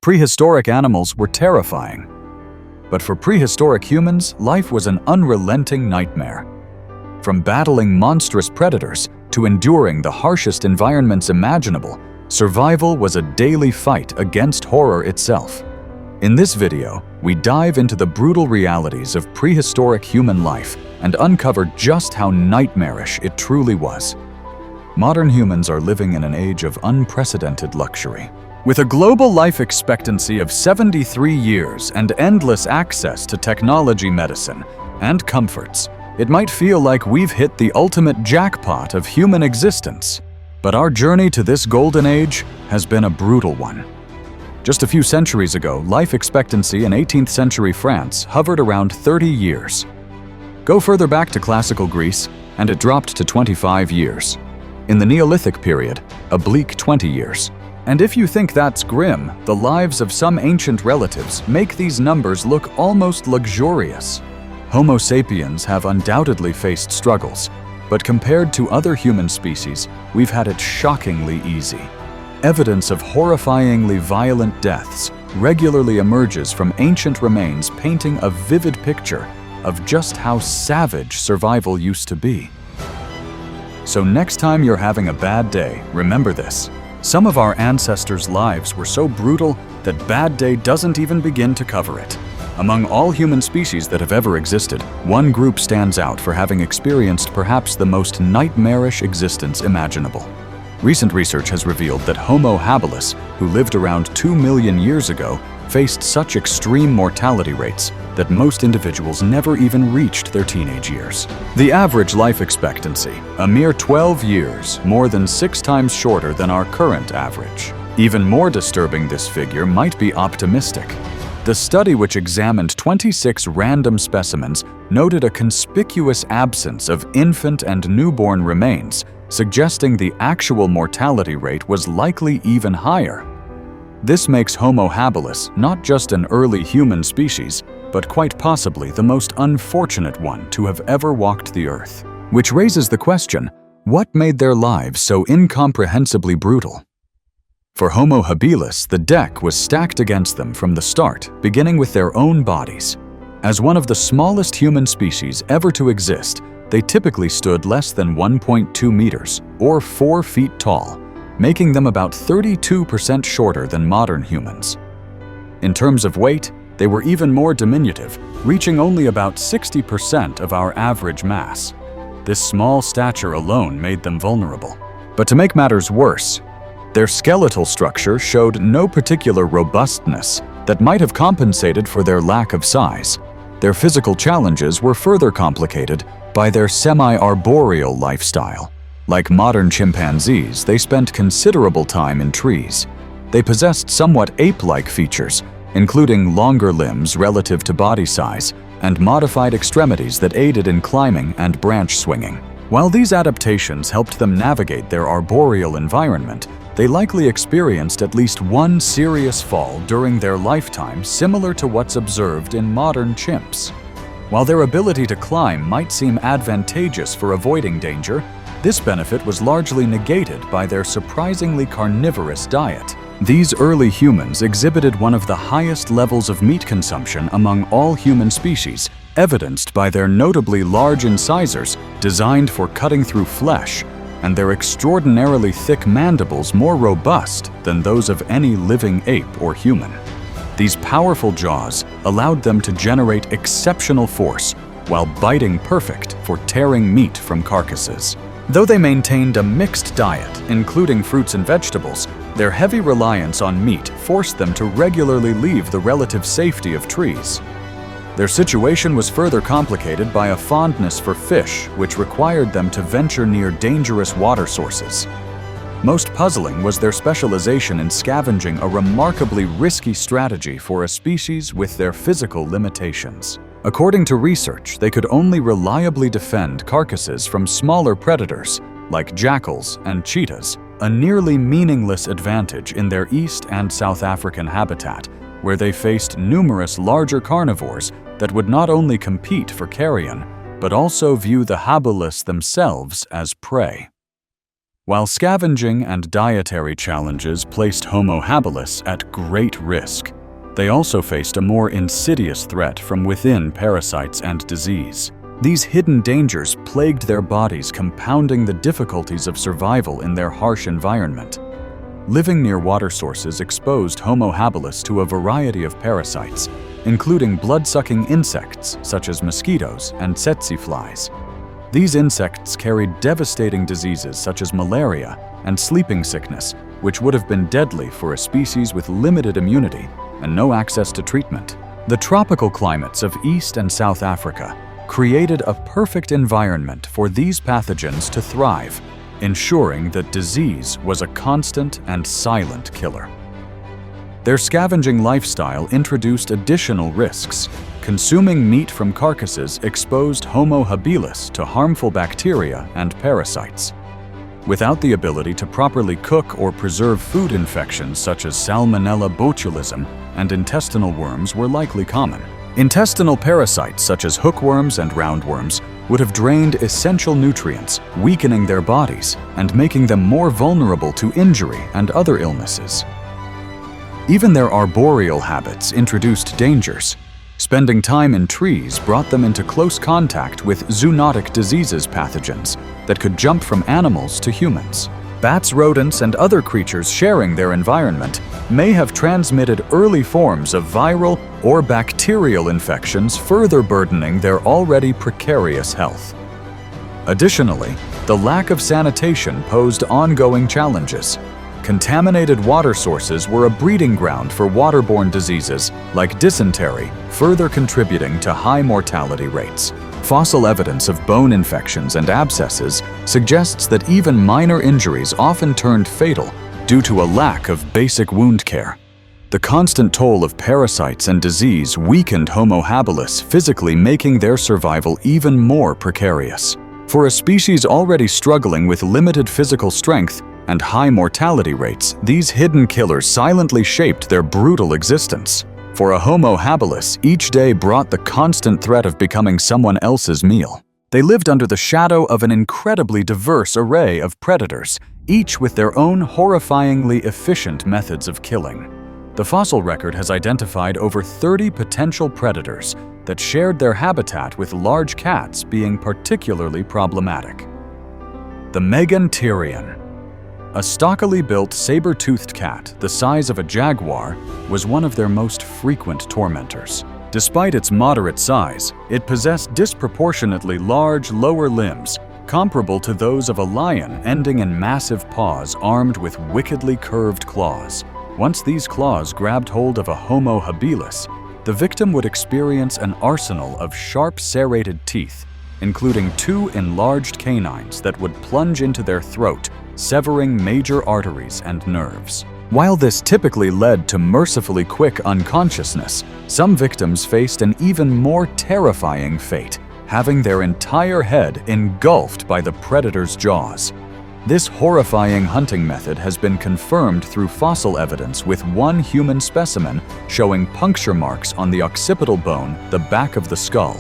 Prehistoric animals were terrifying. But for prehistoric humans, life was an unrelenting nightmare. From battling monstrous predators to enduring the harshest environments imaginable, survival was a daily fight against horror itself. In this video, we dive into the brutal realities of prehistoric human life and uncover just how nightmarish it truly was. Modern humans are living in an age of unprecedented luxury. With a global life expectancy of 73 years and endless access to technology, medicine, and comforts, it might feel like we've hit the ultimate jackpot of human existence. But our journey to this golden age has been a brutal one. Just a few centuries ago, life expectancy in 18th century France hovered around 30 years. Go further back to classical Greece, and it dropped to 25 years. In the Neolithic period, a bleak 20 years. And if you think that's grim, the lives of some ancient relatives make these numbers look almost luxurious. Homo sapiens have undoubtedly faced struggles, but compared to other human species, we've had it shockingly easy. Evidence of horrifyingly violent deaths regularly emerges from ancient remains, painting a vivid picture of just how savage survival used to be. So next time you're having a bad day, remember this. Some of our ancestors' lives were so brutal that bad day doesn't even begin to cover it. Among all human species that have ever existed, one group stands out for having experienced perhaps the most nightmarish existence imaginable. Recent research has revealed that Homo habilis, who lived around 2 million years ago, faced such extreme mortality rates that most individuals never even reached their teenage years. The average life expectancy, a mere 12 years, more than 6 times shorter than our current average. Even more disturbing, this figure might be optimistic. The study, which examined 26 random specimens, noted a conspicuous absence of infant and newborn remains, suggesting the actual mortality rate was likely even higher. This makes Homo habilis not just an early human species, but quite possibly the most unfortunate one to have ever walked the earth. Which raises the question, what made their lives so incomprehensibly brutal? For Homo habilis, the deck was stacked against them from the start, beginning with their own bodies. As one of the smallest human species ever to exist, they typically stood less than 1.2 meters, or 4 feet tall, making them about 32% shorter than modern humans. In terms of weight, they were even more diminutive, reaching only about 60% of our average mass. This small stature alone made them vulnerable. But to make matters worse, their skeletal structure showed no particular robustness that might have compensated for their lack of size. Their physical challenges were further complicated by their semi-arboreal lifestyle. Like modern chimpanzees, they spent considerable time in trees. They possessed somewhat ape-like features, including longer limbs relative to body size and modified extremities that aided in climbing and branch swinging. While these adaptations helped them navigate their arboreal environment, they likely experienced at least one serious fall during their lifetime, similar to what's observed in modern chimps. While their ability to climb might seem advantageous for avoiding danger, this benefit was largely negated by their surprisingly carnivorous diet. These early humans exhibited one of the highest levels of meat consumption among all human species, evidenced by their notably large incisors designed for cutting through flesh, and their extraordinarily thick mandibles more robust than those of any living ape or human. These powerful jaws allowed them to generate exceptional force while biting, perfect for tearing meat from carcasses. Though they maintained a mixed diet, including fruits and vegetables, their heavy reliance on meat forced them to regularly leave the relative safety of trees. Their situation was further complicated by a fondness for fish, which required them to venture near dangerous water sources. Most puzzling was their specialization in scavenging, a remarkably risky strategy for a species with their physical limitations. According to research, they could only reliably defend carcasses from smaller predators, like jackals and cheetahs, a nearly meaningless advantage in their East and South African habitat, where they faced numerous larger carnivores that would not only compete for carrion, but also view the habilis themselves as prey. While scavenging and dietary challenges placed Homo habilis at great risk, they also faced a more insidious threat from within parasites and disease. These hidden dangers plagued their bodies, compounding the difficulties of survival in their harsh environment. Living near water sources exposed Homo habilis to a variety of parasites, including blood-sucking insects such as mosquitoes and tsetse flies. These insects carried devastating diseases such as malaria and sleeping sickness, which would have been deadly for a species with limited immunity and no access to treatment. The tropical climates of East and South Africa created a perfect environment for these pathogens to thrive, ensuring that disease was a constant and silent killer. Their scavenging lifestyle introduced additional risks. Consuming meat from carcasses exposed Homo habilis to harmful bacteria and parasites. Without the ability to properly cook or preserve food, infections such as Salmonella botulism and intestinal worms were likely common. Intestinal parasites such as hookworms and roundworms would have drained essential nutrients, weakening their bodies and making them more vulnerable to injury and other illnesses. Even their arboreal habits introduced dangers. Spending time in trees brought them into close contact with zoonotic diseases pathogens that could jump from animals to humans. Bats, rodents, and other creatures sharing their environment may have transmitted early forms of viral or bacterial infections, further burdening their already precarious health. Additionally, the lack of sanitation posed ongoing challenges. Contaminated water sources were a breeding ground for waterborne diseases like dysentery, further contributing to high mortality rates. Fossil evidence of bone infections and abscesses suggests that even minor injuries often turned fatal due to a lack of basic wound care. The constant toll of parasites and disease weakened Homo habilis physically, making their survival even more precarious. For a species already struggling with limited physical strength and high mortality rates, these hidden killers silently shaped their brutal existence. For a Homo habilis, each day brought the constant threat of becoming someone else's meal. They lived under the shadow of an incredibly diverse array of predators, each with their own horrifyingly efficient methods of killing. The fossil record has identified over 30 potential predators that shared their habitat, with large cats being particularly problematic. The Megantereon. A stockily built saber-toothed cat the size of a jaguar was one of their most frequent tormentors. Despite its moderate size, it possessed disproportionately large lower limbs, comparable to those of a lion, ending in massive paws armed with wickedly curved claws. Once these claws grabbed hold of a Homo habilis, the victim would experience an arsenal of sharp serrated teeth, including 2 enlarged canines that would plunge into their throat, severing major arteries and nerves. While this typically led to mercifully quick unconsciousness, some victims faced an even more terrifying fate, having their entire head engulfed by the predator's jaws. This horrifying hunting method has been confirmed through fossil evidence, with one human specimen showing puncture marks on the occipital bone, the back of the skull.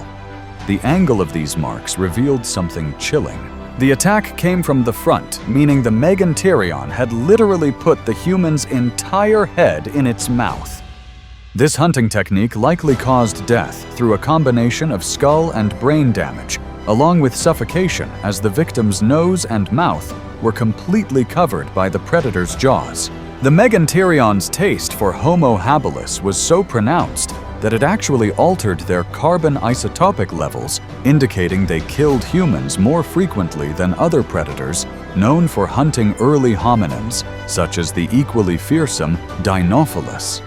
The angle of these marks revealed something chilling. The attack came from the front, meaning the Megantereon had literally put the human's entire head in its mouth. This hunting technique likely caused death through a combination of skull and brain damage, along with suffocation, as the victim's nose and mouth were completely covered by the predator's jaws. The Megantereon's taste for Homo habilis was so pronounced that it actually altered their carbon isotopic levels, indicating they killed humans more frequently than other predators known for hunting early hominins, such as the equally fearsome Dinophalus.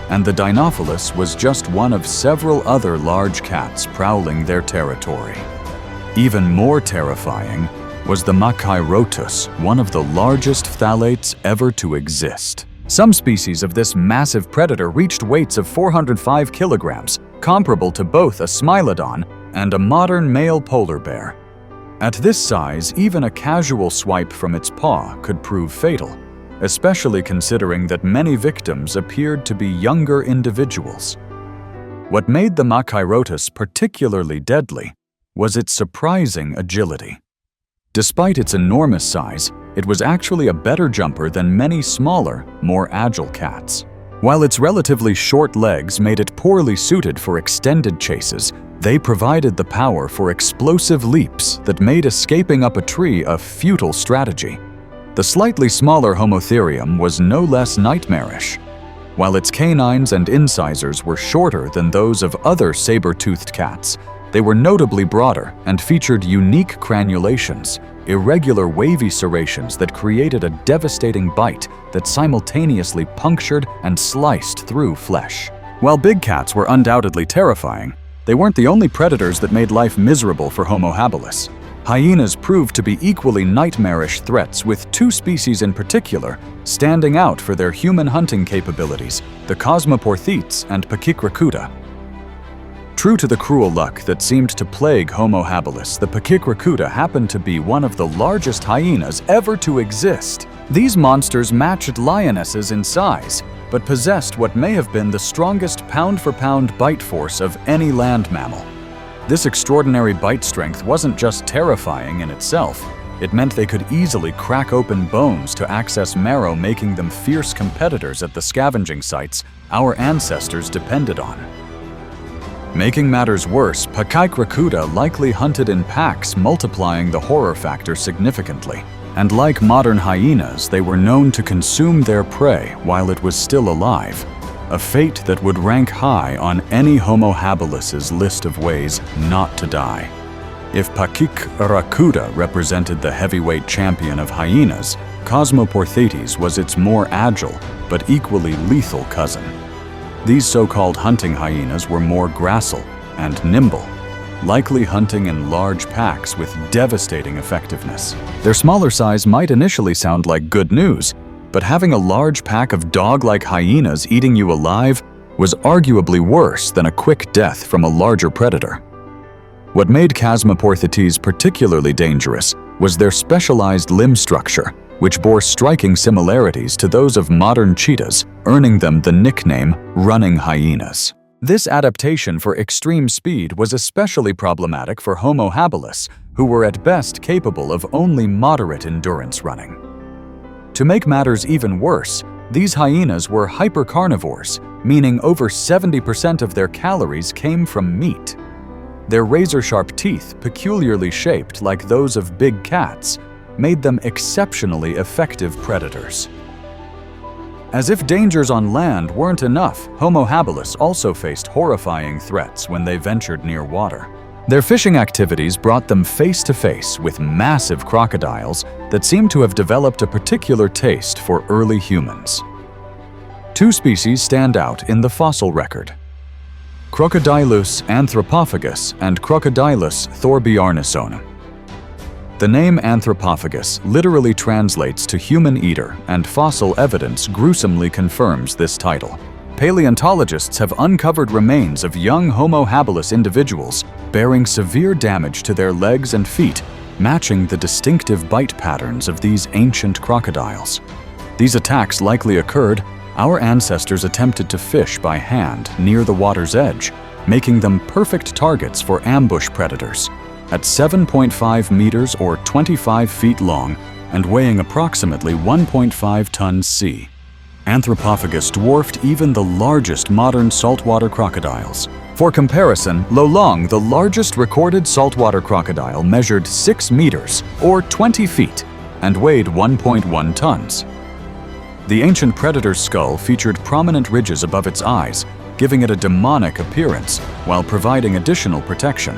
And the Dinophalus was just one of several other large cats prowling their territory. Even more terrifying was the Machairotus, one of the largest phthalates ever to exist. Some species of this massive predator reached weights of 405 kilograms, comparable to both a Smilodon and a modern male polar bear. At this size, even a casual swipe from its paw could prove fatal, especially considering that many victims appeared to be younger individuals. What made the Machairotus particularly deadly was its surprising agility. Despite its enormous size, it was actually a better jumper than many smaller, more agile cats. While its relatively short legs made it poorly suited for extended chases, they provided the power for explosive leaps that made escaping up a tree a futile strategy. The slightly smaller Homotherium was no less nightmarish. While its canines and incisors were shorter than those of other saber-toothed cats, they were notably broader and featured unique cranulations, irregular wavy serrations that created a devastating bite that simultaneously punctured and sliced through flesh. While big cats were undoubtedly terrifying, they weren't the only predators that made life miserable for Homo habilis. Hyenas proved to be equally nightmarish threats, with two species in particular standing out for their human hunting capabilities, the Cosmoporthetes and Pachycracuta. True to the cruel luck that seemed to plague Homo habilis, the Pachycracuta happened to be one of the largest hyenas ever to exist. These monsters matched lionesses in size, but possessed what may have been the strongest pound-for-pound bite force of any land mammal. This extraordinary bite strength wasn't just terrifying in itself. It meant they could easily crack open bones to access marrow, making them fierce competitors at the scavenging sites our ancestors depended on. Making matters worse, Pachycracuta likely hunted in packs, multiplying the horror factor significantly. And like modern hyenas, they were known to consume their prey while it was still alive, a fate that would rank high on any Homo habilis' list of ways not to die. If Pachycracuta represented the heavyweight champion of hyenas, Cosmoporthetes was its more agile but equally lethal cousin. These so-called hunting hyenas were more gracile and nimble, likely hunting in large packs with devastating effectiveness. Their smaller size might initially sound like good news, but having a large pack of dog-like hyenas eating you alive was arguably worse than a quick death from a larger predator. What made Cosmoporthetes particularly dangerous was their specialized limb structure, which bore striking similarities to those of modern cheetahs, earning them the nickname running hyenas. This adaptation for extreme speed was especially problematic for Homo habilis, who were at best capable of only moderate endurance running. To make matters even worse, these hyenas were hypercarnivores, meaning over 70% of their calories came from meat. Their razor-sharp teeth, peculiarly shaped like those of big cats, made them exceptionally effective predators. As if dangers on land weren't enough, Homo habilis also faced horrifying threats when they ventured near water. Their fishing activities brought them face to face with massive crocodiles that seemed to have developed a particular taste for early humans. Two species stand out in the fossil record: Crocodylus anthropophagus and Crocodylus thorbjarnarssoni. The name anthropophagus literally translates to human eater, and fossil evidence gruesomely confirms this title. Paleontologists have uncovered remains of young Homo habilis individuals bearing severe damage to their legs and feet, matching the distinctive bite patterns of these ancient crocodiles. These attacks likely occurred our ancestors attempted to fish by hand near the water's edge, making them perfect targets for ambush predators. At 7.5 meters or 25 feet long and weighing approximately 1.5 tons c, Anthropophagus dwarfed even the largest modern saltwater crocodiles. For comparison, Lolong, the largest recorded saltwater crocodile, measured 6 meters or 20 feet and weighed 1.1 tons. The ancient predator's skull featured prominent ridges above its eyes, giving it a demonic appearance while providing additional protection.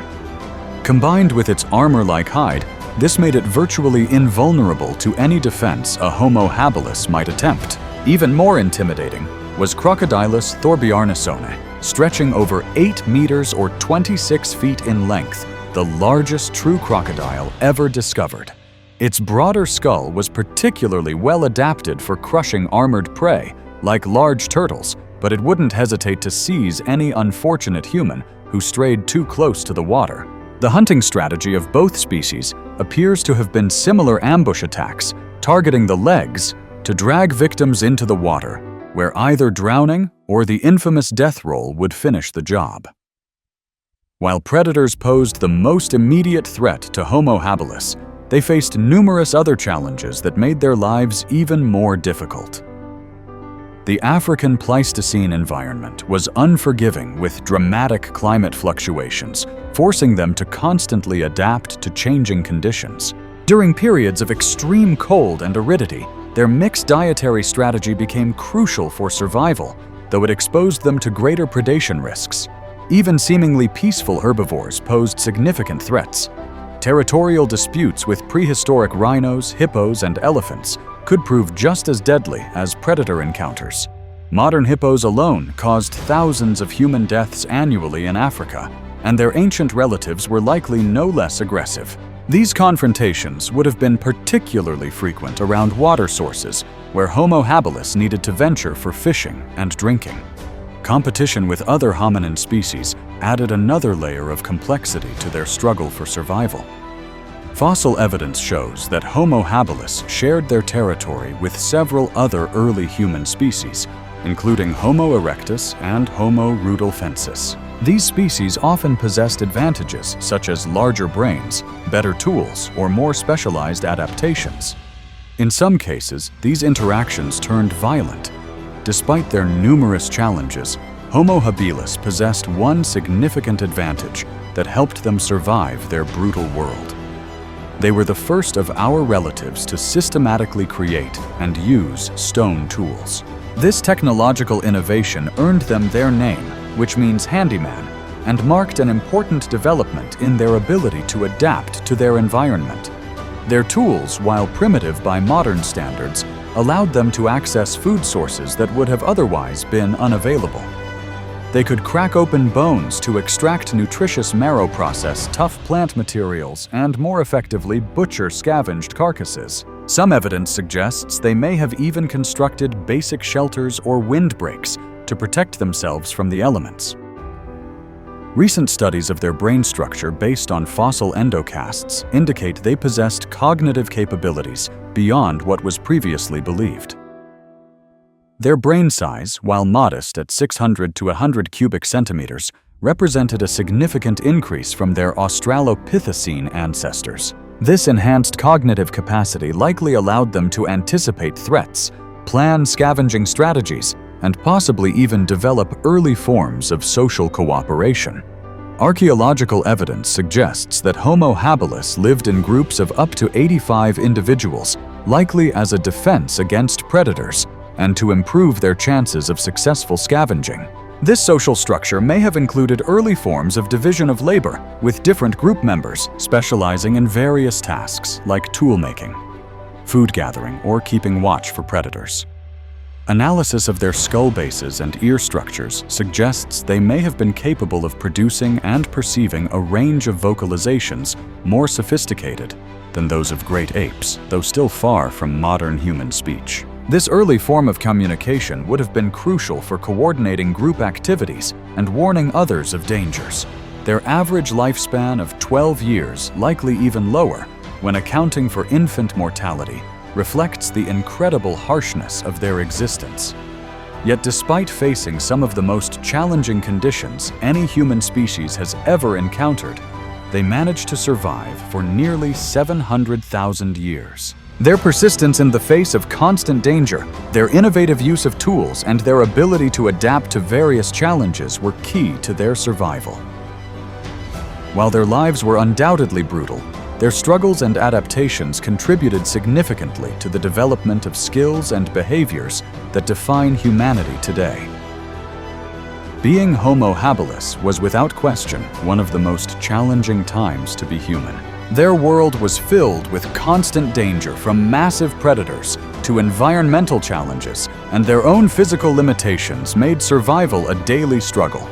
Combined with its armor-like hide, this made it virtually invulnerable to any defense a Homo habilis might attempt. Even more intimidating was Crocodylus thorbjarnarssoni, stretching over 8 meters or 26 feet in length, the largest true crocodile ever discovered. Its broader skull was particularly well adapted for crushing armored prey, like large turtles, but it wouldn't hesitate to seize any unfortunate human who strayed too close to the water. The hunting strategy of both species appears to have been similar ambush attacks, targeting the legs to drag victims into the water, where either drowning or the infamous death roll would finish the job. While predators posed the most immediate threat to Homo habilis, they faced numerous other challenges that made their lives even more difficult. The African Pleistocene environment was unforgiving with dramatic climate fluctuations, forcing them to constantly adapt to changing conditions. During periods of extreme cold and aridity, their mixed dietary strategy became crucial for survival, though it exposed them to greater predation risks. Even seemingly peaceful herbivores posed significant threats. Territorial disputes with prehistoric rhinos, hippos, and elephants could prove just as deadly as predator encounters. Modern hippos alone caused thousands of human deaths annually in Africa, and their ancient relatives were likely no less aggressive. These confrontations would have been particularly frequent around water sources, where Homo habilis needed to venture for fishing and drinking. Competition with other hominin species added another layer of complexity to their struggle for survival. Fossil evidence shows that Homo habilis shared their territory with several other early human species, including Homo erectus and Homo rudolfensis. These species often possessed advantages such as larger brains, better tools, or more specialized adaptations. In some cases, these interactions turned violent. Despite their numerous challenges, Homo habilis possessed one significant advantage that helped them survive their brutal world. They were the first of our relatives to systematically create and use stone tools. This technological innovation earned them their name, which means handyman, and marked an important development in their ability to adapt to their environment. Their tools, while primitive by modern standards, allowed them to access food sources that would have otherwise been unavailable. They could crack open bones to extract nutritious marrow, process tough plant materials, and more effectively butcher scavenged carcasses. Some evidence suggests they may have even constructed basic shelters or windbreaks to protect themselves from the elements. Recent studies of their brain structure based on fossil endocasts indicate they possessed cognitive capabilities beyond what was previously believed. Their brain size, while modest at 600 to 100 cubic centimeters, represented a significant increase from their Australopithecine ancestors. This enhanced cognitive capacity likely allowed them to anticipate threats, plan scavenging strategies, and possibly even develop early forms of social cooperation. Archaeological evidence suggests that Homo habilis lived in groups of up to 85 individuals, likely as a defense against predators, and to improve their chances of successful scavenging. This social structure may have included early forms of division of labor, with different group members specializing in various tasks like tool making, food gathering, or keeping watch for predators. Analysis of their skull bases and ear structures suggests they may have been capable of producing and perceiving a range of vocalizations more sophisticated than those of great apes, though still far from modern human speech. This early form of communication would have been crucial for coordinating group activities and warning others of dangers. Their average lifespan of 12 years, likely even lower, when accounting for infant mortality, reflects the incredible harshness of their existence. Yet despite facing some of the most challenging conditions any human species has ever encountered, they managed to survive for nearly 700,000 years. Their persistence in the face of constant danger, their innovative use of tools, and their ability to adapt to various challenges were key to their survival. While their lives were undoubtedly brutal, their struggles and adaptations contributed significantly to the development of skills and behaviors that define humanity today. Being Homo habilis was without question one of the most challenging times to be human. Their world was filled with constant danger from massive predators to environmental challenges, and their own physical limitations made survival a daily struggle.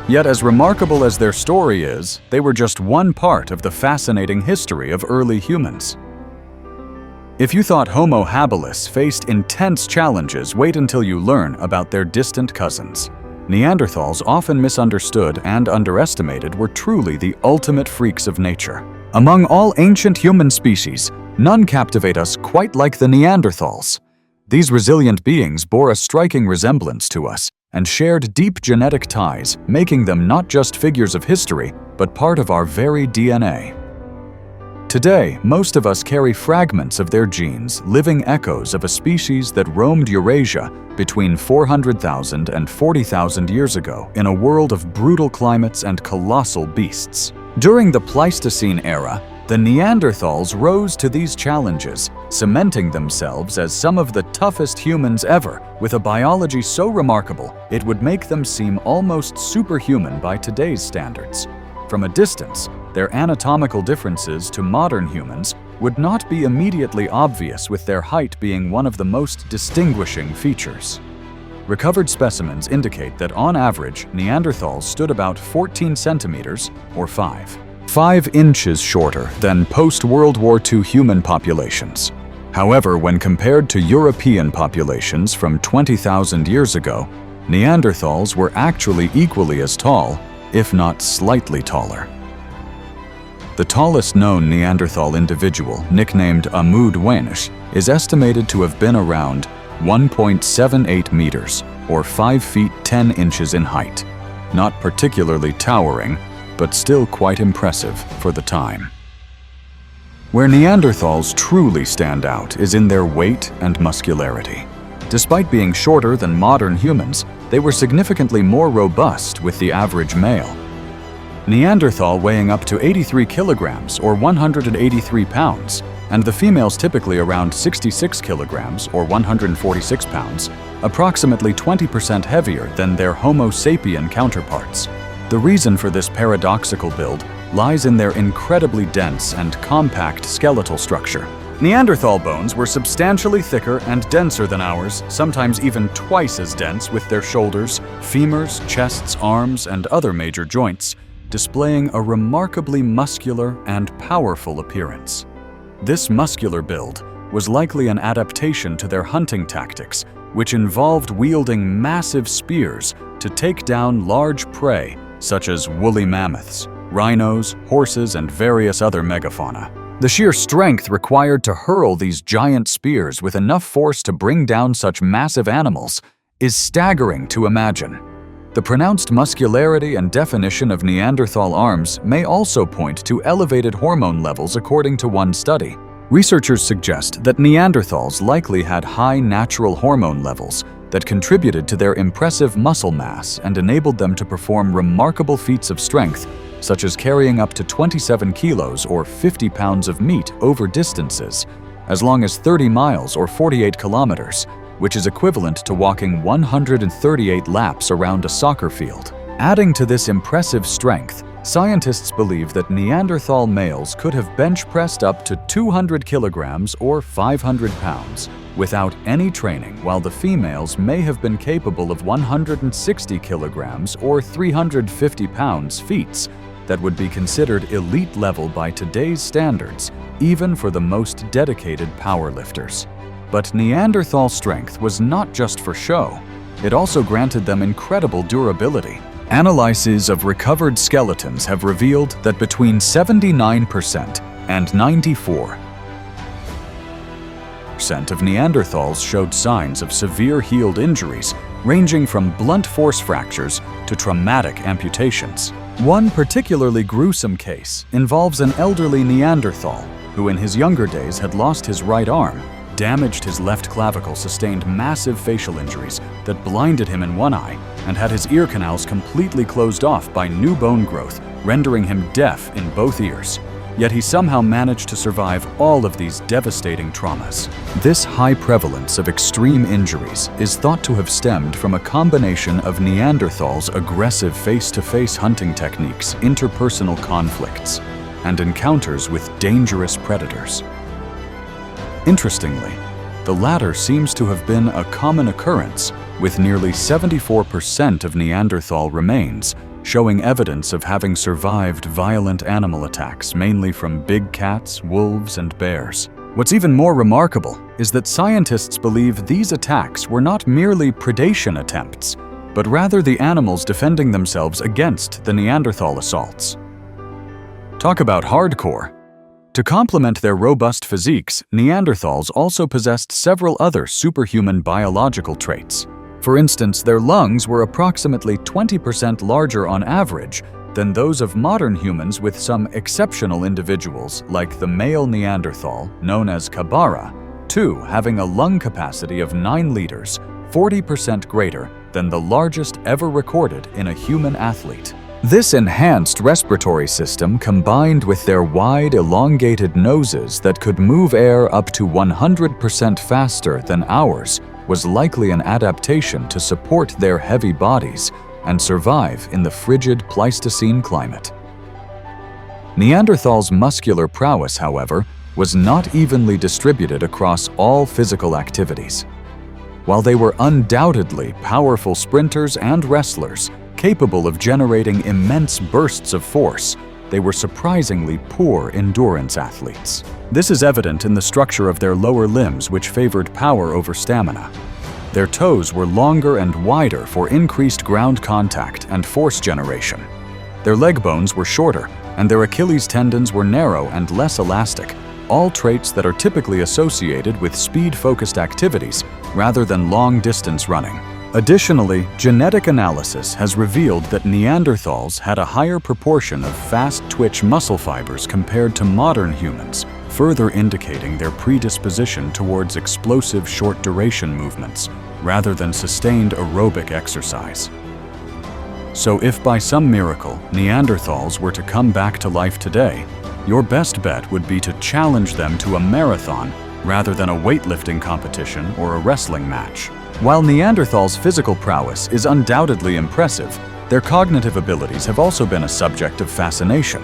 Yet as remarkable as their story is, they were just one part of the fascinating history of early humans. If you thought Homo habilis faced intense challenges, wait until you learn about their distant cousins. Neanderthals, often misunderstood and underestimated, were truly the ultimate freaks of nature. Among all ancient human species, none captivate us quite like the Neanderthals. These resilient beings bore a striking resemblance to us, and shared deep genetic ties, making them not just figures of history, but part of our very DNA. Today, most of us carry fragments of their genes, living echoes of a species that roamed Eurasia between 400,000 and 40,000 years ago in a world of brutal climates and colossal beasts. During the Pleistocene era, the Neanderthals rose to these challenges, cementing themselves as some of the toughest humans ever, with a biology so remarkable it would make them seem almost superhuman by today's standards. From a distance, their anatomical differences to modern humans would not be immediately obvious, with their height being one of the most distinguishing features. Recovered specimens indicate that on average, Neanderthals stood about 14 centimeters, or 5 inches shorter than post-World War II human populations. However, when compared to European populations from 20,000 years ago, Neanderthals were actually equally as tall, if not slightly taller. The tallest known Neanderthal individual, nicknamed Amud Wenisch, is estimated to have been around 1.78 meters, or 5 feet 10 inches in height. Not particularly towering, but still quite impressive for the time. Where Neanderthals truly stand out is in their weight and muscularity. Despite being shorter than modern humans, they were significantly more robust with the average male. Neanderthal weighing up to 83 kilograms or 183 pounds, and the females typically around 66 kilograms or 146 pounds, approximately 20% heavier than their Homo sapien counterparts. The reason for this paradoxical build lies in their incredibly dense and compact skeletal structure. Neanderthal bones were substantially thicker and denser than ours, sometimes even twice as dense, with their shoulders, femurs, chests, arms, and other major joints, displaying a remarkably muscular and powerful appearance. This muscular build was likely an adaptation to their hunting tactics, which involved wielding massive spears to take down large prey such as woolly mammoths, rhinos, horses, and various other megafauna. The sheer strength required to hurl these giant spears with enough force to bring down such massive animals is staggering to imagine. The pronounced muscularity and definition of Neanderthal arms may also point to elevated hormone levels, according to one study. Researchers suggest that Neanderthals likely had high natural hormone levels that contributed to their impressive muscle mass and enabled them to perform remarkable feats of strength, such as carrying up to 27 kilos or 50 pounds of meat over distances as long as 30 miles or 48 kilometers, which is equivalent to walking 138 laps around a soccer field. Adding to this impressive strength, scientists believe that Neanderthal males could have bench pressed up to 200 kilograms or 500 pounds without any training, while the females may have been capable of 160 kilograms or 350 pounds feats that would be considered elite level by today's standards, even for the most dedicated powerlifters. But Neanderthal strength was not just for show. It also granted them incredible durability. Analyses of recovered skeletons have revealed that between 79% and 94% of Neanderthals showed signs of severe healed injuries, ranging from blunt force fractures to traumatic amputations. One particularly gruesome case involves an elderly Neanderthal who in his younger days had lost his right arm, damaged his left clavicle, sustained massive facial injuries that blinded him in one eye, and had his ear canals completely closed off by new bone growth, rendering him deaf in both ears. Yet he somehow managed to survive all of these devastating traumas. This high prevalence of extreme injuries is thought to have stemmed from a combination of Neanderthals' aggressive face-to-face hunting techniques, interpersonal conflicts, and encounters with dangerous predators. Interestingly, the latter seems to have been a common occurrence, with nearly 74% of Neanderthal remains showing evidence of having survived violent animal attacks, mainly from big cats, wolves, and bears. What's even more remarkable is that scientists believe these attacks were not merely predation attempts, but rather the animals defending themselves against the Neanderthal assaults. Talk about hardcore. To complement their robust physiques, Neanderthals also possessed several other superhuman biological traits. For instance, their lungs were approximately 20% larger on average than those of modern humans, with some exceptional individuals, like the male Neanderthal, known as Kabara, too, having a lung capacity of 9 liters, 40% greater than the largest ever recorded in a human athlete. This enhanced respiratory system, combined with their wide, elongated noses that could move air up to 100% faster than ours, was likely an adaptation to support their heavy bodies and survive in the frigid Pleistocene climate. Neanderthals' muscular prowess, however, was not evenly distributed across all physical activities. While they were undoubtedly powerful sprinters and wrestlers, capable of generating immense bursts of force, they were surprisingly poor endurance athletes. This is evident in the structure of their lower limbs, which favored power over stamina. Their toes were longer and wider for increased ground contact and force generation. Their leg bones were shorter, and their Achilles tendons were narrow and less elastic, all traits that are typically associated with speed-focused activities rather than long-distance running. Additionally, genetic analysis has revealed that Neanderthals had a higher proportion of fast-twitch muscle fibers compared to modern humans, further indicating their predisposition towards explosive short-duration movements rather than sustained aerobic exercise. So if by some miracle Neanderthals were to come back to life today, your best bet would be to challenge them to a marathon rather than a weightlifting competition or a wrestling match. While Neanderthals' physical prowess is undoubtedly impressive, their cognitive abilities have also been a subject of fascination.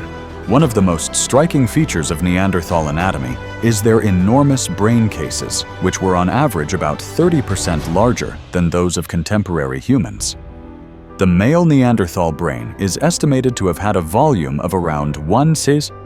One of the most striking features of Neanderthal anatomy is their enormous brain cases, which were on average about 30% larger than those of contemporary humans. The male Neanderthal brain is estimated to have had a volume of around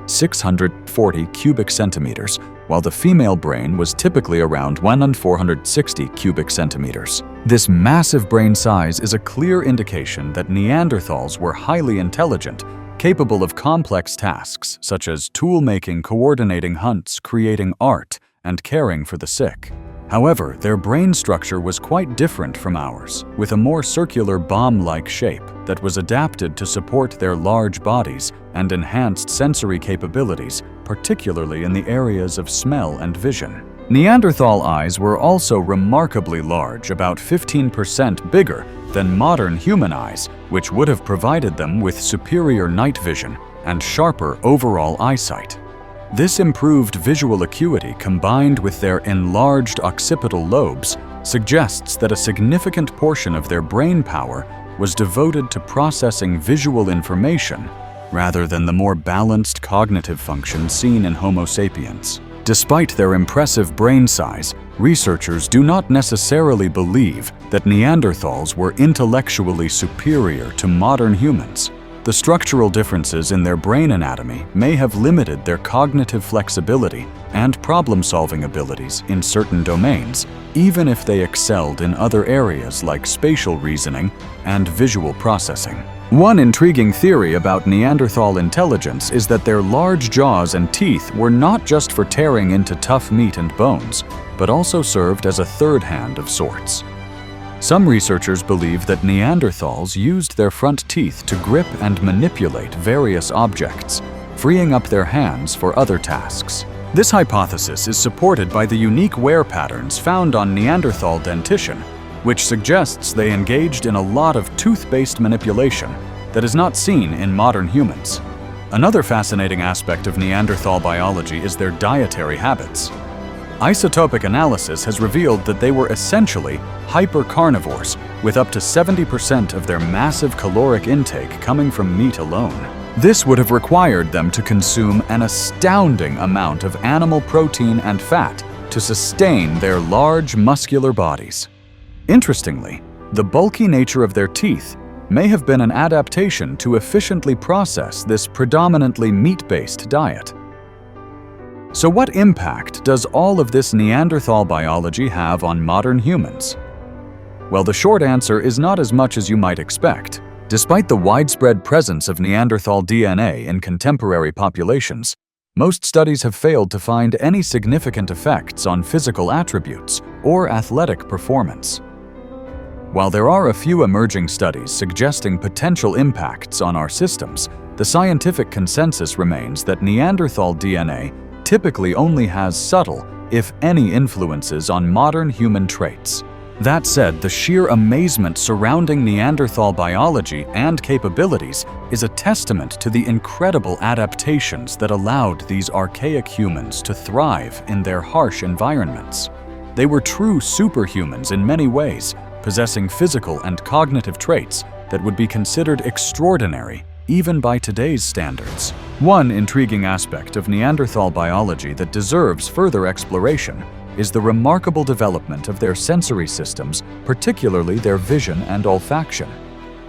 640 cubic centimeters, while the female brain was typically around 460 cubic centimeters. This massive brain size is a clear indication that Neanderthals were highly intelligent, capable of complex tasks such as tool-making, coordinating hunts, creating art, and caring for the sick. However, their brain structure was quite different from ours, with a more circular bomb-like shape that was adapted to support their large bodies and enhanced sensory capabilities, particularly in the areas of smell and vision. Neanderthal eyes were also remarkably large, about 15% bigger than modern human eyes, which would have provided them with superior night vision and sharper overall eyesight. This improved visual acuity, combined with their enlarged occipital lobes, suggests that a significant portion of their brain power was devoted to processing visual information rather than the more balanced cognitive function seen in Homo sapiens. Despite their impressive brain size, researchers do not necessarily believe that Neanderthals were intellectually superior to modern humans. The structural differences in their brain anatomy may have limited their cognitive flexibility and problem-solving abilities in certain domains, even if they excelled in other areas like spatial reasoning and visual processing. One intriguing theory about Neanderthal intelligence is that their large jaws and teeth were not just for tearing into tough meat and bones, but also served as a third hand of sorts. Some researchers believe that Neanderthals used their front teeth to grip and manipulate various objects, freeing up their hands for other tasks. This hypothesis is supported by the unique wear patterns found on Neanderthal dentition, which suggests they engaged in a lot of tooth-based manipulation that is not seen in modern humans. Another fascinating aspect of Neanderthal biology is their dietary habits. Isotopic analysis has revealed that they were essentially hypercarnivores, with up to 70% of their massive caloric intake coming from meat alone. This would have required them to consume an astounding amount of animal protein and fat to sustain their large muscular bodies. Interestingly, the bulky nature of their teeth may have been an adaptation to efficiently process this predominantly meat-based diet. So what impact does all of this Neanderthal biology have on modern humans? Well, the short answer is not as much as you might expect. Despite the widespread presence of Neanderthal DNA in contemporary populations, most studies have failed to find any significant effects on physical attributes or athletic performance. While there are a few emerging studies suggesting potential impacts on our systems, the scientific consensus remains that Neanderthal DNA typically only has subtle, if any, influences on modern human traits. That said, the sheer amazement surrounding Neanderthal biology and capabilities is a testament to the incredible adaptations that allowed these archaic humans to thrive in their harsh environments. They were true superhumans in many ways, possessing physical and cognitive traits that would be considered extraordinary even by today's standards. One intriguing aspect of Neanderthal biology that deserves further exploration is the remarkable development of their sensory systems, particularly their vision and olfaction.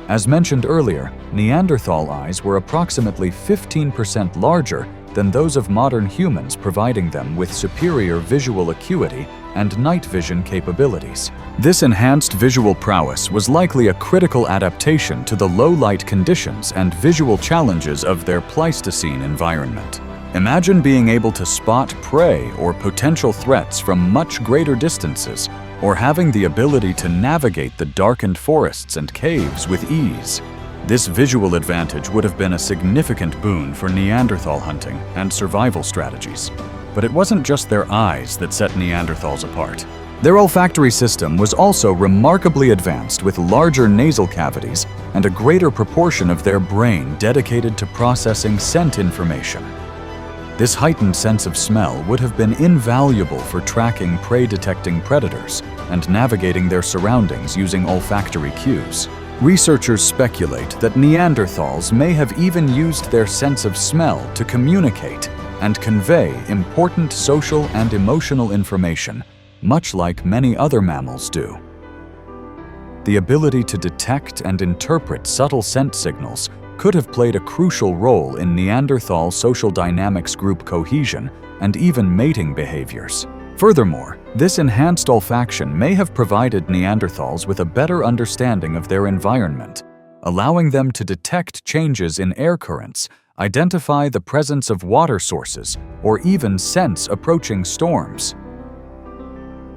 As mentioned earlier, Neanderthal eyes were approximately 15% larger than those of modern humans, providing them with superior visual acuity and night vision capabilities. This enhanced visual prowess was likely a critical adaptation to the low-light conditions and visual challenges of their Pleistocene environment. Imagine being able to spot prey or potential threats from much greater distances, or having the ability to navigate the darkened forests and caves with ease. This visual advantage would have been a significant boon for Neanderthal hunting and survival strategies. But it wasn't just their eyes that set Neanderthals apart. Their olfactory system was also remarkably advanced, with larger nasal cavities and a greater proportion of their brain dedicated to processing scent information. This heightened sense of smell would have been invaluable for tracking prey-detecting predators and navigating their surroundings using olfactory cues. Researchers speculate that Neanderthals may have even used their sense of smell to communicate and convey important social and emotional information, much like many other mammals do. The ability to detect and interpret subtle scent signals could have played a crucial role in Neanderthal social dynamics, group cohesion, and even mating behaviors. Furthermore, this enhanced olfaction may have provided Neanderthals with a better understanding of their environment, allowing them to detect changes in air currents, identify the presence of water sources, or even sense approaching storms.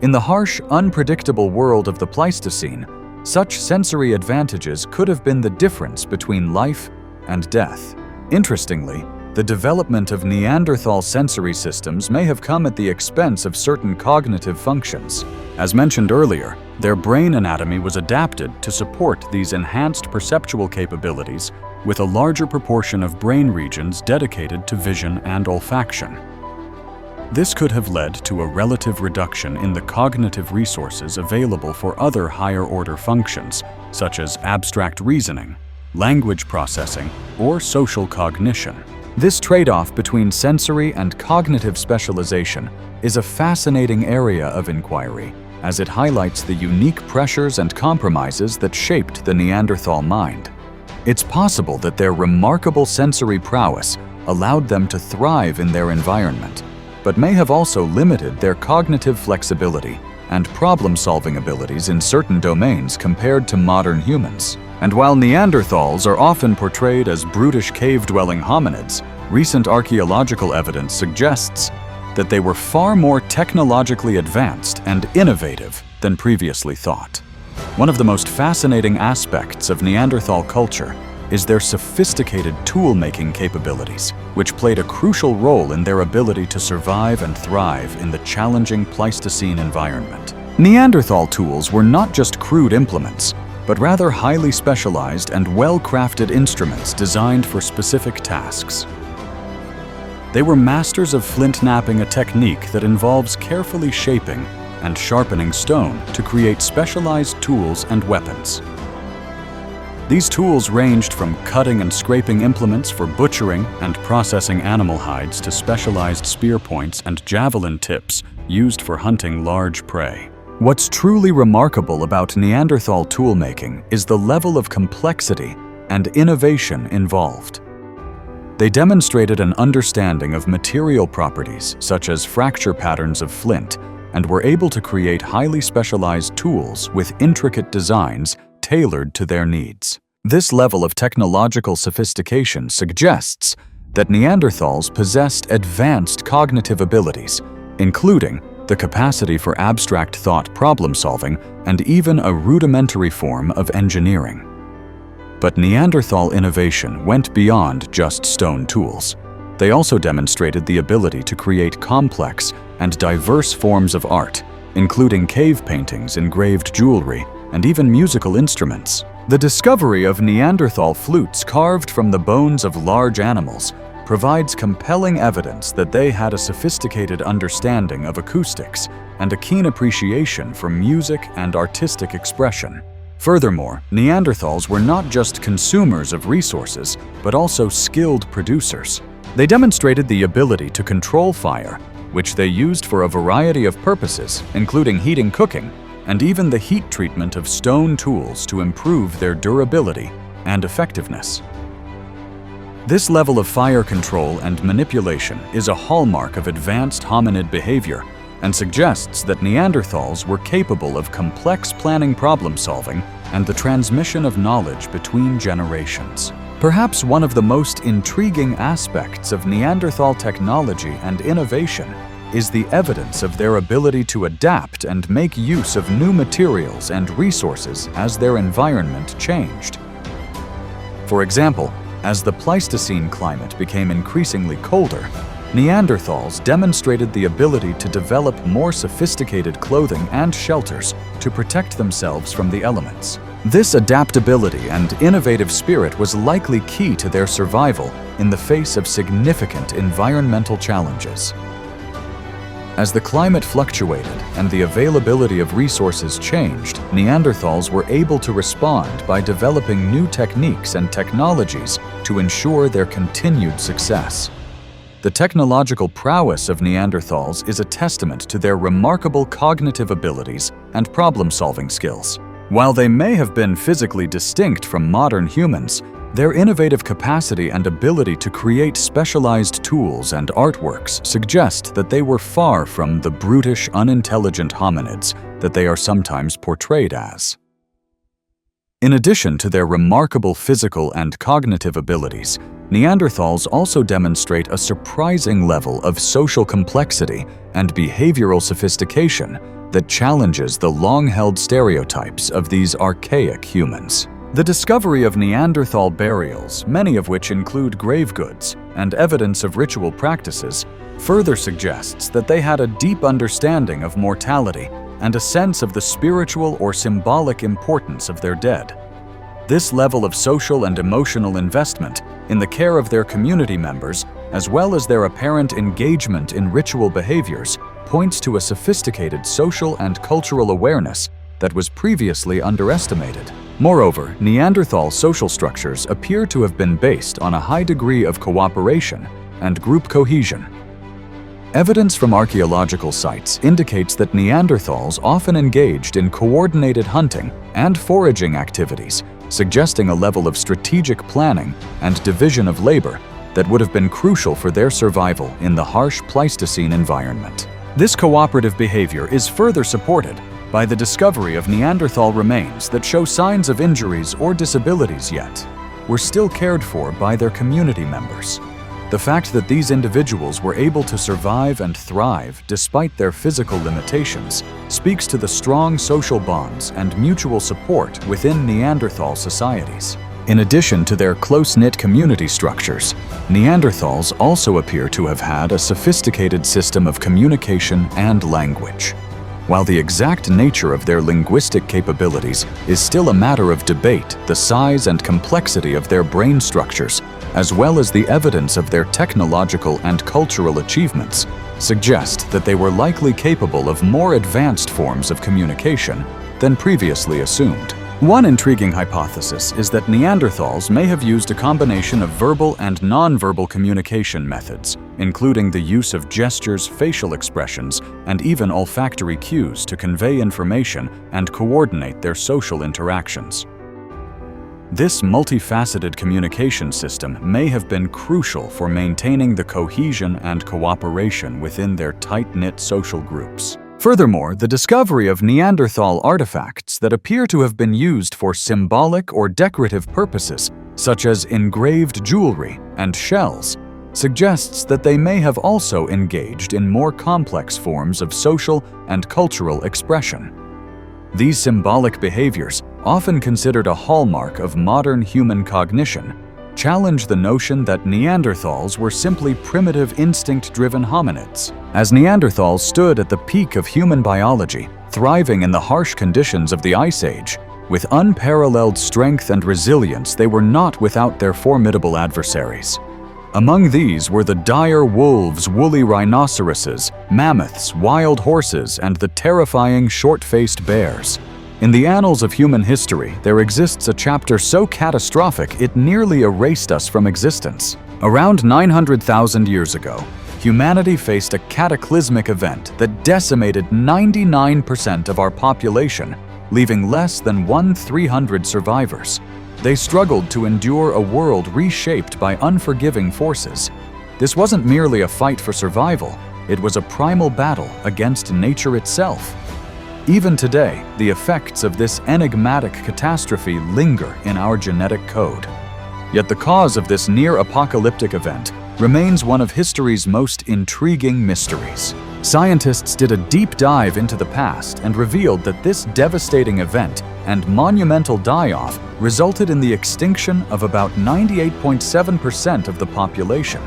In the harsh, unpredictable world of the Pleistocene, such sensory advantages could have been the difference between life and death. Interestingly, the development of Neanderthal sensory systems may have come at the expense of certain cognitive functions. As mentioned earlier, their brain anatomy was adapted to support these enhanced perceptual capabilities, with a larger proportion of brain regions dedicated to vision and olfaction. This could have led to a relative reduction in the cognitive resources available for other higher-order functions, such as abstract reasoning, language processing, or social cognition. This trade-off between sensory and cognitive specialization is a fascinating area of inquiry, as it highlights the unique pressures and compromises that shaped the Neanderthal mind. It's possible that their remarkable sensory prowess allowed them to thrive in their environment, but may have also limited their cognitive flexibility and problem-solving abilities in certain domains compared to modern humans. And while Neanderthals are often portrayed as brutish cave-dwelling hominids, recent archaeological evidence suggests that they were far more technologically advanced and innovative than previously thought. One of the most fascinating aspects of Neanderthal culture is their sophisticated tool-making capabilities, which played a crucial role in their ability to survive and thrive in the challenging Pleistocene environment. Neanderthal tools were not just crude implements, but rather highly specialized and well-crafted instruments designed for specific tasks. They were masters of flint-knapping, a technique that involves carefully shaping and sharpening stone to create specialized tools and weapons. These tools ranged from cutting and scraping implements for butchering and processing animal hides to specialized spear points and javelin tips used for hunting large prey. What's truly remarkable about Neanderthal toolmaking is the level of complexity and innovation involved. They demonstrated an understanding of material properties such as fracture patterns of flint, and were able to create highly specialized tools with intricate designs tailored to their needs. This level of technological sophistication suggests that Neanderthals possessed advanced cognitive abilities, including the capacity for abstract thought problem-solving, and even a rudimentary form of engineering. But Neanderthal innovation went beyond just stone tools. They also demonstrated the ability to create complex and diverse forms of art, including cave paintings, engraved jewelry, and even musical instruments. The discovery of Neanderthal flutes carved from the bones of large animals provides compelling evidence that they had a sophisticated understanding of acoustics and a keen appreciation for music and artistic expression. Furthermore, Neanderthals were not just consumers of resources, but also skilled producers. They demonstrated the ability to control fire, which they used for a variety of purposes, including heating, cooking, and even the heat treatment of stone tools to improve their durability and effectiveness. This level of fire control and manipulation is a hallmark of advanced hominid behavior and suggests that Neanderthals were capable of complex planning, problem-solving, and the transmission of knowledge between generations. Perhaps one of the most intriguing aspects of Neanderthal technology and innovation is the evidence of their ability to adapt and make use of new materials and resources as their environment changed. For example, as the Pleistocene climate became increasingly colder, Neanderthals demonstrated the ability to develop more sophisticated clothing and shelters to protect themselves from the elements. This adaptability and innovative spirit was likely key to their survival in the face of significant environmental challenges. As the climate fluctuated and the availability of resources changed, Neanderthals were able to respond by developing new techniques and technologies to ensure their continued success. The technological prowess of Neanderthals is a testament to their remarkable cognitive abilities and problem-solving skills. While they may have been physically distinct from modern humans, their innovative capacity and ability to create specialized tools and artworks suggest that they were far from the brutish, unintelligent hominids that they are sometimes portrayed as. In addition to their remarkable physical and cognitive abilities, Neanderthals also demonstrate a surprising level of social complexity and behavioral sophistication that challenges the long-held stereotypes of these archaic humans. The discovery of Neanderthal burials, many of which include grave goods and evidence of ritual practices, further suggests that they had a deep understanding of mortality and a sense of the spiritual or symbolic importance of their dead. This level of social and emotional investment in the care of their community members, as well as their apparent engagement in ritual behaviors, points to a sophisticated social and cultural awareness that was previously underestimated. Moreover, Neanderthal social structures appear to have been based on a high degree of cooperation and group cohesion. Evidence from archaeological sites indicates that Neanderthals often engaged in coordinated hunting and foraging activities, suggesting a level of strategic planning and division of labor that would have been crucial for their survival in the harsh Pleistocene environment. This cooperative behavior is further supported by the discovery of Neanderthal remains that show signs of injuries or disabilities yet were still cared for by their community members. The fact that these individuals were able to survive and thrive despite their physical limitations speaks to the strong social bonds and mutual support within Neanderthal societies. In addition to their close-knit community structures, Neanderthals also appear to have had a sophisticated system of communication and language. While the exact nature of their linguistic capabilities is still a matter of debate, the size and complexity of their brain structures, as well as the evidence of their technological and cultural achievements, suggest that they were likely capable of more advanced forms of communication than previously assumed. One intriguing hypothesis is that Neanderthals may have used a combination of verbal and non-verbal communication methods, including the use of gestures, facial expressions, and even olfactory cues to convey information and coordinate their social interactions. This multifaceted communication system may have been crucial for maintaining the cohesion and cooperation within their tight-knit social groups. Furthermore, the discovery of Neanderthal artifacts that appear to have been used for symbolic or decorative purposes, such as engraved jewelry and shells, suggests that they may have also engaged in more complex forms of social and cultural expression. These symbolic behaviors, often considered a hallmark of modern human cognition, challenge the notion that Neanderthals were simply primitive instinct-driven hominids. As Neanderthals stood at the peak of human biology, thriving in the harsh conditions of the Ice Age, with unparalleled strength and resilience, they were not without their formidable adversaries. Among these were the dire wolves, woolly rhinoceroses, mammoths, wild horses, and the terrifying short-faced bears. In the annals of human history, there exists a chapter so catastrophic it nearly erased us from existence. Around 900,000 years ago, humanity faced a cataclysmic event that decimated 99% of our population, leaving less than 1/300 survivors. They struggled to endure a world reshaped by unforgiving forces. This wasn't merely a fight for survival, it was a primal battle against nature itself. Even today, the effects of this enigmatic catastrophe linger in our genetic code. Yet the cause of this near-apocalyptic event remains one of history's most intriguing mysteries. Scientists did a deep dive into the past and revealed that this devastating event and monumental die-off resulted in the extinction of about 98.7% of the population.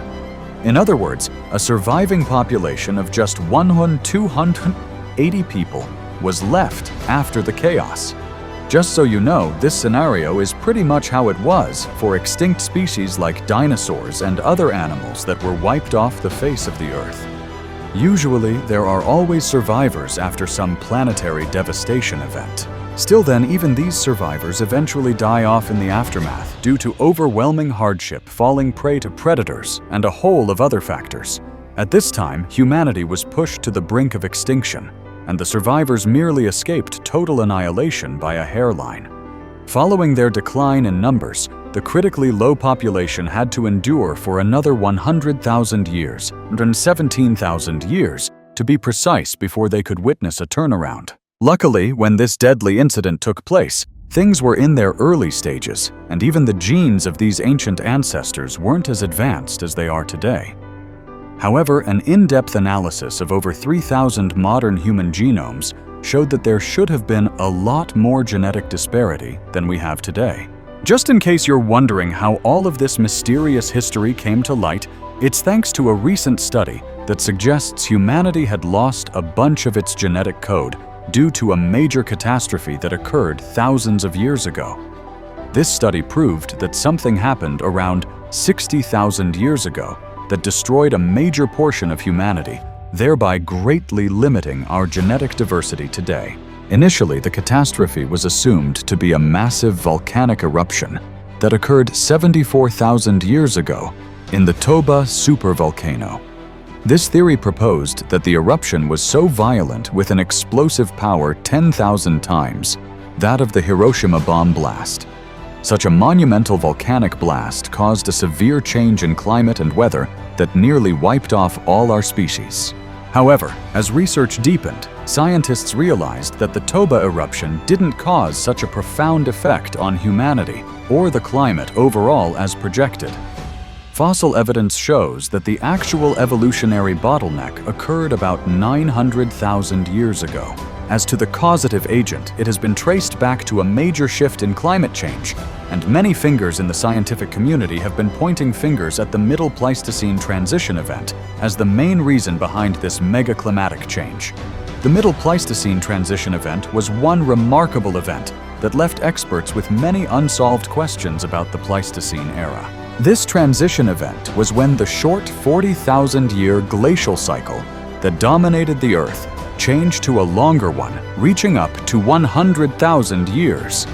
In other words, a surviving population of just 280 people was left after the chaos. Just so you know, this scenario is pretty much how it was for extinct species like dinosaurs and other animals that were wiped off the face of the Earth. Usually, there are always survivors after some planetary devastation event. Still then, even these survivors eventually die off in the aftermath due to overwhelming hardship, falling prey to predators, and a whole of other factors. At this time, humanity was pushed to the brink of extinction, and the survivors merely escaped total annihilation by a hairline. Following their decline in numbers, the critically low population had to endure for another 100,000 years, 117,000 years, to be precise, before they could witness a turnaround. Luckily, when this deadly incident took place, things were in their early stages, and even the genes of these ancient ancestors weren't as advanced as they are today. However, an in-depth analysis of over 3,000 modern human genomes showed that there should have been a lot more genetic disparity than we have today. Just in case you're wondering how all of this mysterious history came to light, it's thanks to a recent study that suggests humanity had lost a bunch of its genetic code due to a major catastrophe that occurred thousands of years ago. This study proved that something happened around 60,000 years ago that destroyed a major portion of humanity, thereby greatly limiting our genetic diversity today. Initially, the catastrophe was assumed to be a massive volcanic eruption that occurred 74,000 years ago in the Toba supervolcano. This theory proposed that the eruption was so violent, with an explosive power 10,000 times that of the Hiroshima bomb blast. Such a monumental volcanic blast caused a severe change in climate and weather that nearly wiped off all our species. However, as research deepened, scientists realized that the Toba eruption didn't cause such a profound effect on humanity or the climate overall as projected. Fossil evidence shows that the actual evolutionary bottleneck occurred about 900,000 years ago. As to the causative agent, it has been traced back to a major shift in climate change, and many fingers in the scientific community have been pointing fingers at the Middle Pleistocene transition event as the main reason behind this megaclimatic change. The Middle Pleistocene transition event was one remarkable event that left experts with many unsolved questions about the Pleistocene era. This transition event was when the short 40,000-year glacial cycle that dominated the Earth changed to a longer one, reaching up to 100,000 years.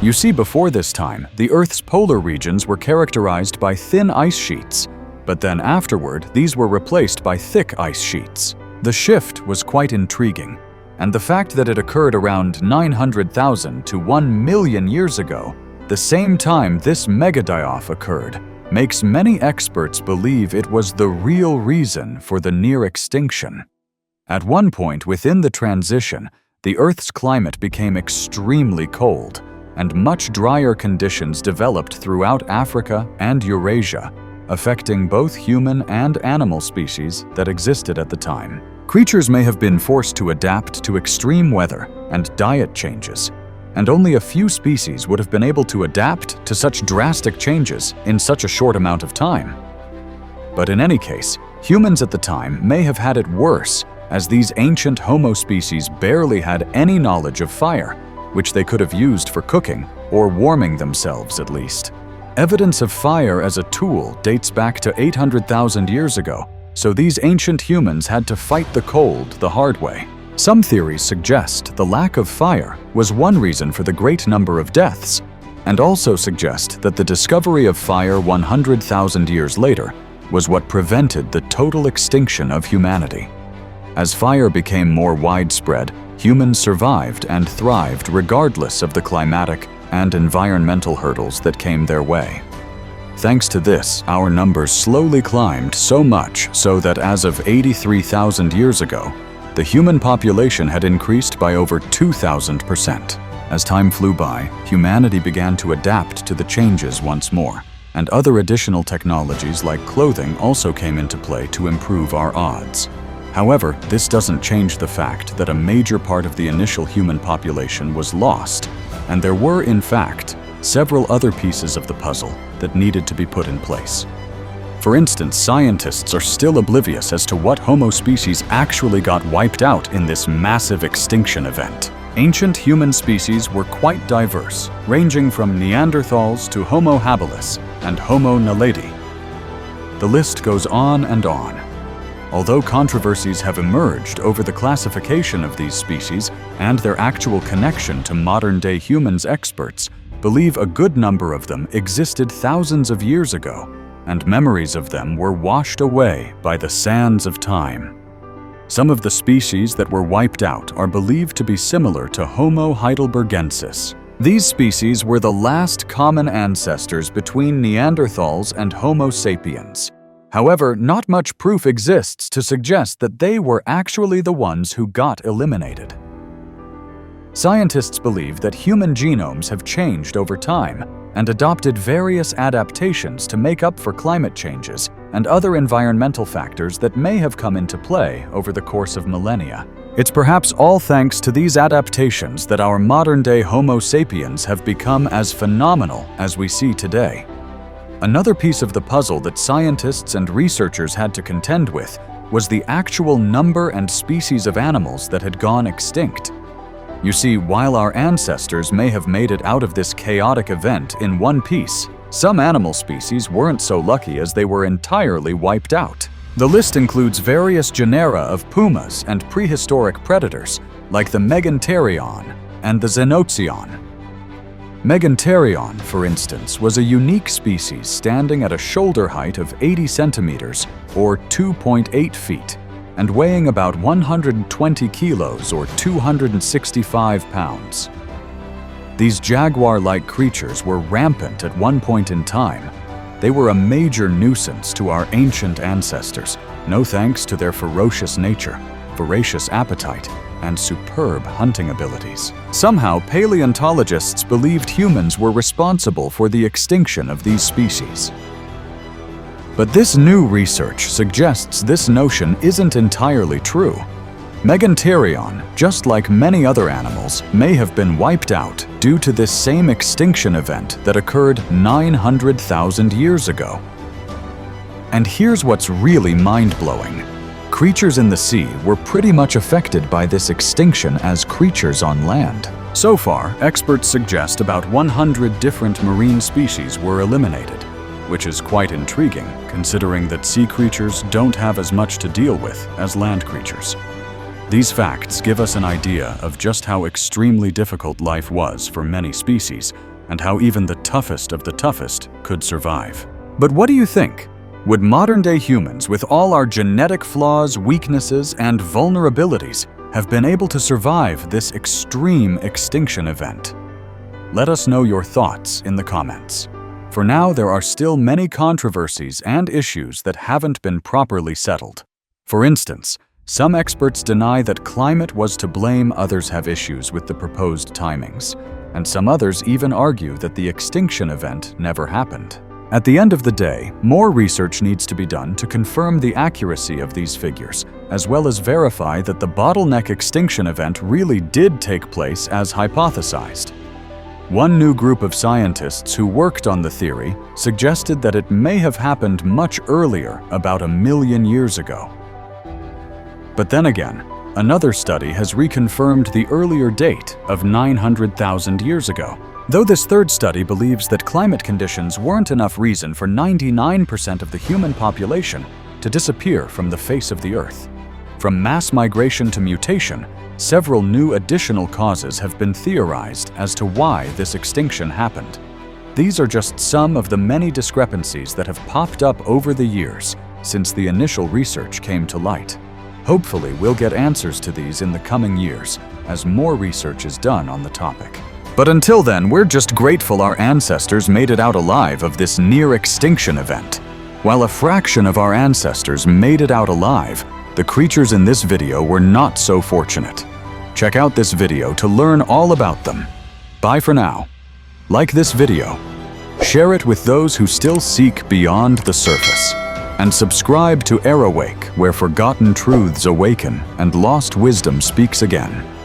You see, before this time, the Earth's polar regions were characterized by thin ice sheets, but then afterward, these were replaced by thick ice sheets. The shift was quite intriguing, and the fact that it occurred around 900,000 to 1 million years ago, the same time this mega-die-off occurred, makes many experts believe it was the real reason for the near extinction. At one point within the transition, the Earth's climate became extremely cold, and much drier conditions developed throughout Africa and Eurasia. affecting both human and animal species that existed at the time. Creatures may have been forced to adapt to extreme weather and diet changes, and only a few species would have been able to adapt to such drastic changes in such a short amount of time. But in any case, humans at the time may have had it worse, as these ancient Homo species barely had any knowledge of fire, which they could have used for cooking or warming themselves at least. Evidence of fire as a tool dates back to 800,000 years ago, so these ancient humans had to fight the cold the hard way. Some theories suggest the lack of fire was one reason for the great number of deaths, and also suggest that the discovery of fire 100,000 years later was what prevented the total extinction of humanity. As fire became more widespread, humans survived and thrived regardless of the climatic and environmental hurdles that came their way. Thanks to this, our numbers slowly climbed so much so that as of 83,000 years ago, the human population had increased by over 2,000%. As time flew by, humanity began to adapt to the changes once more, and other additional technologies like clothing also came into play to improve our odds. However, this doesn't change the fact that a major part of the initial human population was lost, and there were, in fact, several other pieces of the puzzle that needed to be put in place. For instance, scientists are still oblivious as to what Homo species actually got wiped out in this massive extinction event. Ancient human species were quite diverse, ranging from Neanderthals to Homo habilis and Homo naledi. The list goes on and on. Although controversies have emerged over the classification of these species and their actual connection to modern-day humans, experts believe a good number of them existed thousands of years ago, and memories of them were washed away by the sands of time. Some of the species that were wiped out are believed to be similar to Homo heidelbergensis. These species were the last common ancestors between Neanderthals and Homo sapiens. However, not much proof exists to suggest that they were actually the ones who got eliminated. Scientists believe that human genomes have changed over time and adopted various adaptations to make up for climate changes and other environmental factors that may have come into play over the course of millennia. It's perhaps all thanks to these adaptations that our modern-day Homo sapiens have become as phenomenal as we see today. Another piece of the puzzle that scientists and researchers had to contend with was the actual number and species of animals that had gone extinct. You see, while our ancestors may have made it out of this chaotic event in one piece, some animal species weren't so lucky as they were entirely wiped out. The list includes various genera of pumas and prehistoric predators, like the Meganterion and the Xenotzion. Meganterion, for instance, was a unique species standing at a shoulder height of 80 centimeters or 2.8 feet and weighing about 120 kilos or 265 pounds. These jaguar-like creatures were rampant at one point in time. They were a major nuisance to our ancient ancestors, no thanks to their ferocious nature, voracious appetite, and superb hunting abilities. Somehow, paleontologists believed humans were responsible for the extinction of these species. But this new research suggests this notion isn't entirely true. Meganterion, just like many other animals, may have been wiped out due to this same extinction event that occurred 900,000 years ago. And here's what's really mind-blowing. Creatures in the sea were pretty much affected by this extinction as creatures on land. So far, experts suggest about 100 different marine species were eliminated, which is quite intriguing considering that sea creatures don't have as much to deal with as land creatures. These facts give us an idea of just how extremely difficult life was for many species and how even the toughest of the toughest could survive. But what do you think? Would modern-day humans, with all our genetic flaws, weaknesses, and vulnerabilities, have been able to survive this extreme extinction event? Let us know your thoughts in the comments. For now, there are still many controversies and issues that haven't been properly settled. For instance, some experts deny that climate was to blame, others have issues with the proposed timings, and some others even argue that the extinction event never happened. At the end of the day, more research needs to be done to confirm the accuracy of these figures, as well as verify that the bottleneck extinction event really did take place as hypothesized. One new group of scientists who worked on the theory suggested that it may have happened much earlier, about 1 million years ago. But then again, another study has reconfirmed the earlier date of 900,000 years ago. Though this third study believes that climate conditions weren't enough reason for 99% of the human population to disappear from the face of the Earth. From mass migration to mutation, several new additional causes have been theorized as to why this extinction happened. These are just some of the many discrepancies that have popped up over the years since the initial research came to light. Hopefully, we'll get answers to these in the coming years as more research is done on the topic. But until then, we're just grateful our ancestors made it out alive of this near-extinction event. While a fraction of our ancestors made it out alive, the creatures in this video were not so fortunate. Check out this video to learn all about them. Bye for now. Like this video, share it with those who still seek beyond the surface, and subscribe to Erawake, where forgotten truths awaken and lost wisdom speaks again.